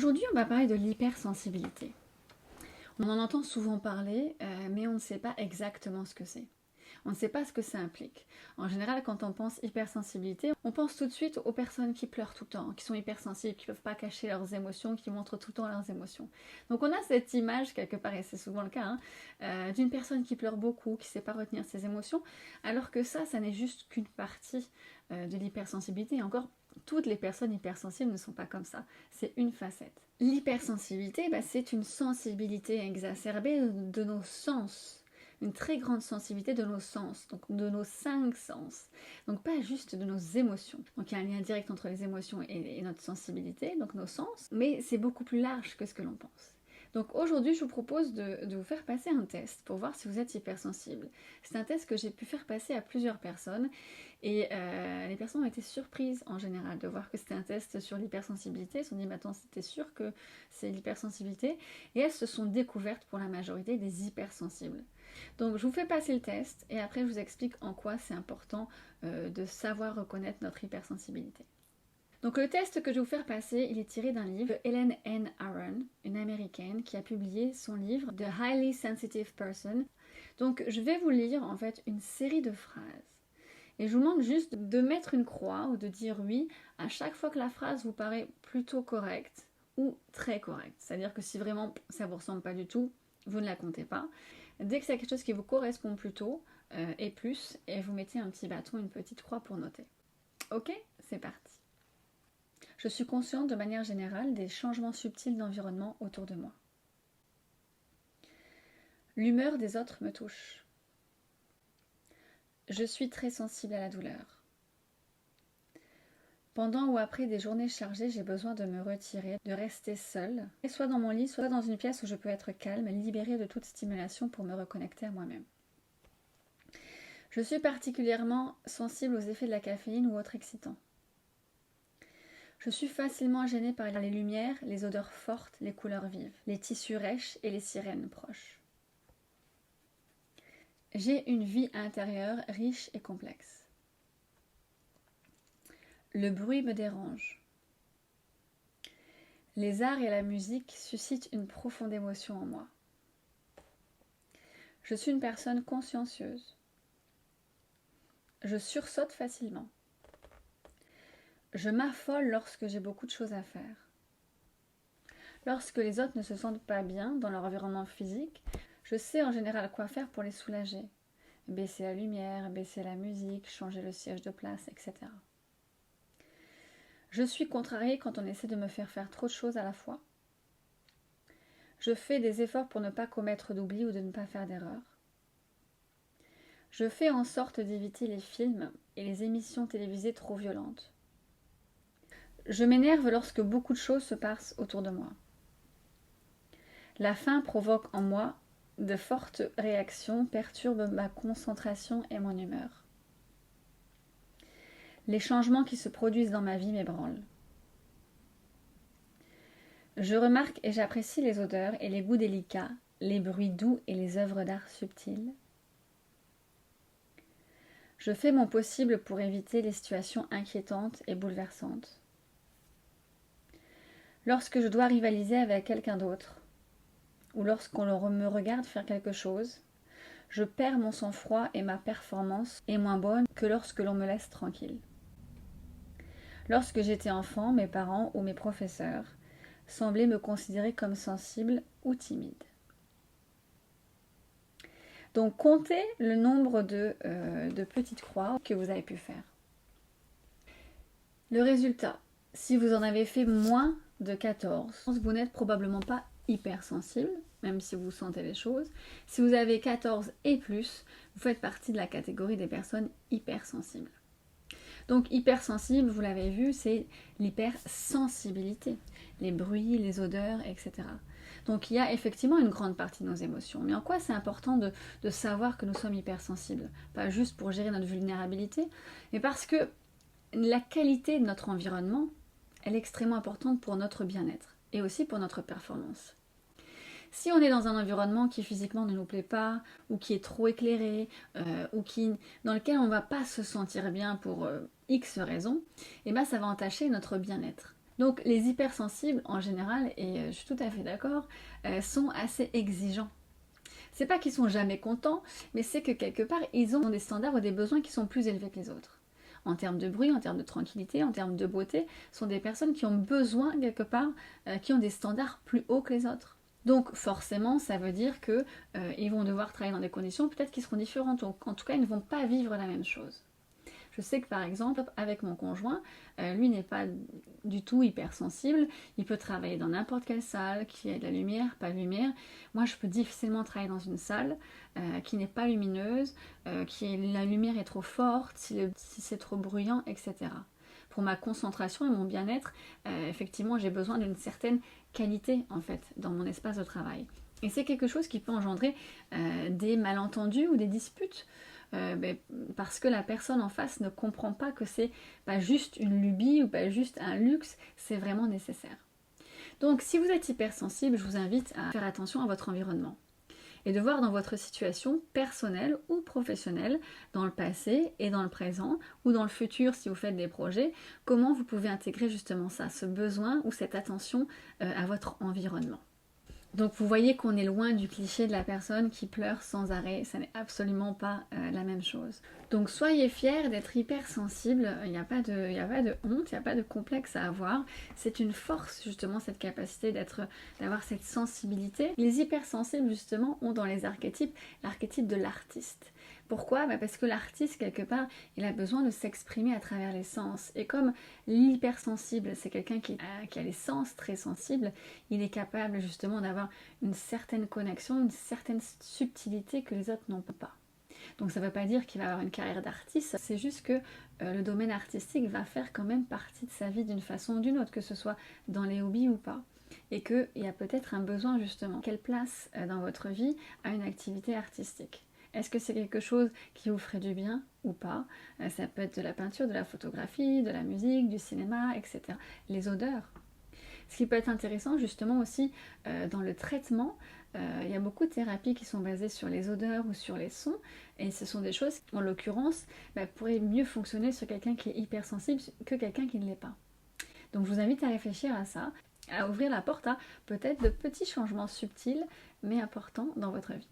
Aujourd'hui, on va parler de l'hypersensibilité. On en entend souvent parler, mais on ne sait pas exactement ce que c'est. On ne sait pas ce que ça implique. En général, quand on pense hypersensibilité, on pense tout de suite aux personnes qui pleurent tout le temps, qui sont hypersensibles, qui ne peuvent pas cacher leurs émotions, qui montrent tout le temps leurs émotions. Donc on a cette image, quelque part, et c'est souvent le cas, d'une personne qui pleure beaucoup, qui ne sait pas retenir ses émotions, alors que ça n'est juste qu'une partie de l'hypersensibilité. Et encore, toutes les personnes hypersensibles ne sont pas comme ça. C'est une facette. L'hypersensibilité, c'est une sensibilité exacerbée de nos sens. Une très grande sensibilité de nos sens, donc de nos 5 sens. Donc pas juste de nos émotions. Donc il y a un lien direct entre les émotions et notre sensibilité, donc nos sens, mais c'est beaucoup plus large que ce que l'on pense. Donc aujourd'hui, je vous propose de vous faire passer un test pour voir si vous êtes hypersensible. C'est un test que j'ai pu faire passer à plusieurs personnes et les personnes ont été surprises en général de voir que c'était un test sur l'hypersensibilité. Elles se sont dit, mais attends, c'était sûr que c'est l'hypersensibilité. Et elles se sont découvertes pour la majorité des hypersensibles. Donc je vous fais passer le test et après je vous explique en quoi c'est important de savoir reconnaître notre hypersensibilité. Donc le test que je vais vous faire passer, il est tiré d'un livre de Helen N. Aron, une américaine qui a publié son livre The Highly Sensitive Person. Donc je vais vous lire en fait une série de phrases. Et je vous demande juste de mettre une croix ou de dire oui à chaque fois que la phrase vous paraît plutôt correcte ou très correcte. C'est-à-dire que si vraiment ça ne vous ressemble pas du tout, vous ne la comptez pas. Dès que c'est quelque chose qui vous correspond plutôt et plus, et vous mettez un petit bâton, une petite croix pour noter. Ok, c'est parti. Je suis consciente de manière générale des changements subtils d'environnement autour de moi. L'humeur des autres me touche. Je suis très sensible à la douleur. Pendant ou après des journées chargées, j'ai besoin de me retirer, de rester seule, soit dans mon lit, soit dans une pièce où je peux être calme, libérée de toute stimulation pour me reconnecter à moi-même. Je suis particulièrement sensible aux effets de la caféine ou autres excitants. Je suis facilement gênée par les lumières, les odeurs fortes, les couleurs vives, les tissus rêches et les sirènes proches. J'ai une vie intérieure riche et complexe. Le bruit me dérange. Les arts et la musique suscitent une profonde émotion en moi. Je suis une personne consciencieuse. Je sursaute facilement. Je m'affole lorsque j'ai beaucoup de choses à faire. Lorsque les autres ne se sentent pas bien dans leur environnement physique, je sais en général quoi faire pour les soulager. Baisser la lumière, baisser la musique, changer le siège de place, etc. Je suis contrariée quand on essaie de me faire trop de choses à la fois. Je fais des efforts pour ne pas commettre d'oubli ou de ne pas faire d'erreur. Je fais en sorte d'éviter les films et les émissions télévisées trop violentes. Je m'énerve lorsque beaucoup de choses se passent autour de moi. La faim provoque en moi de fortes réactions, perturbe ma concentration et mon humeur. Les changements qui se produisent dans ma vie m'ébranlent. Je remarque et j'apprécie les odeurs et les goûts délicats, les bruits doux et les œuvres d'art subtiles. Je fais mon possible pour éviter les situations inquiétantes et bouleversantes. Lorsque je dois rivaliser avec quelqu'un d'autre, ou lorsqu'on me regarde faire quelque chose, je perds mon sang-froid et ma performance est moins bonne que lorsque l'on me laisse tranquille. Lorsque j'étais enfant, mes parents ou mes professeurs semblaient me considérer comme sensible ou timide. Donc comptez le nombre de petites croix que vous avez pu faire. Le résultat, si vous en avez fait moins de 14, vous n'êtes probablement pas hypersensible, même si vous sentez les choses. Si vous avez 14 et plus, vous faites partie de la catégorie des personnes hypersensibles. Donc hypersensible, vous l'avez vu, c'est l'hypersensibilité, les bruits, les odeurs, etc. Donc il y a effectivement une grande partie de nos émotions. Mais en quoi c'est important de savoir que nous sommes hypersensibles? Pas juste pour gérer notre vulnérabilité, mais parce que la qualité de notre environnement, elle est extrêmement importante pour notre bien-être et aussi pour notre performance. Si on est dans un environnement qui physiquement ne nous plaît pas, ou qui est trop éclairé, dans lequel on ne va pas se sentir bien pour X raisons, et ben ça va entacher notre bien-être. Donc les hypersensibles en général, et je suis tout à fait d'accord, sont assez exigeants. C'est pas qu'ils sont jamais contents, mais c'est que quelque part ils ont des standards ou des besoins qui sont plus élevés que les autres. En termes de bruit, en termes de tranquillité, en termes de beauté, sont des personnes qui ont besoin quelque part, qui ont des standards plus hauts que les autres. Donc forcément, ça veut dire que ils vont devoir travailler dans des conditions peut-être qui seront différentes. Donc, en tout cas, ils ne vont pas vivre la même chose. Je sais que par exemple, avec mon conjoint, lui n'est pas du tout hypersensible. Il peut travailler dans n'importe quelle salle, qui ait de la lumière, pas de lumière. Moi, je peux difficilement travailler dans une salle qui n'est pas lumineuse, la lumière est trop forte, si c'est trop bruyant, etc. Pour ma concentration et mon bien-être, effectivement, j'ai besoin d'une certaine qualité en fait dans mon espace de travail. Et c'est quelque chose qui peut engendrer des malentendus ou des disputes. Parce que la personne en face ne comprend pas que c'est pas juste une lubie ou pas juste un luxe, c'est vraiment nécessaire. Donc si vous êtes hypersensible, je vous invite à faire attention à votre environnement et de voir dans votre situation personnelle ou professionnelle, dans le passé et dans le présent, ou dans le futur si vous faites des projets, comment vous pouvez intégrer justement ça, ce besoin ou cette attention à votre environnement. Donc vous voyez qu'on est loin du cliché de la personne qui pleure sans arrêt, ça n'est absolument pas la même chose. Donc soyez fiers d'être hypersensible, il n'y a pas de honte, il n'y a pas de complexe à avoir. C'est une force justement cette capacité d'avoir cette sensibilité. Les hypersensibles justement ont dans les archétypes l'archétype de l'artiste. Pourquoi ? Parce que l'artiste, quelque part, il a besoin de s'exprimer à travers les sens. Et comme l'hypersensible, c'est quelqu'un qui a les sens très sensibles, il est capable justement d'avoir une certaine connexion, une certaine subtilité que les autres n'ont pas. Donc ça ne veut pas dire qu'il va avoir une carrière d'artiste, c'est juste que le domaine artistique va faire quand même partie de sa vie d'une façon ou d'une autre, que ce soit dans les hobbies ou pas. Et qu'il y a peut-être un besoin justement. Quelle place dans votre vie a une activité artistique ? Est-ce que c'est quelque chose qui vous ferait du bien ou pas ? Ça peut être de la peinture, de la photographie, de la musique, du cinéma, etc. Les odeurs. Ce qui peut être intéressant justement aussi dans le traitement, il y a beaucoup de thérapies qui sont basées sur les odeurs ou sur les sons, et ce sont des choses qui, en l'occurrence, pourraient mieux fonctionner sur quelqu'un qui est hypersensible que quelqu'un qui ne l'est pas. Donc je vous invite à réfléchir à ça, à ouvrir la porte à peut-être de petits changements subtils mais importants dans votre vie.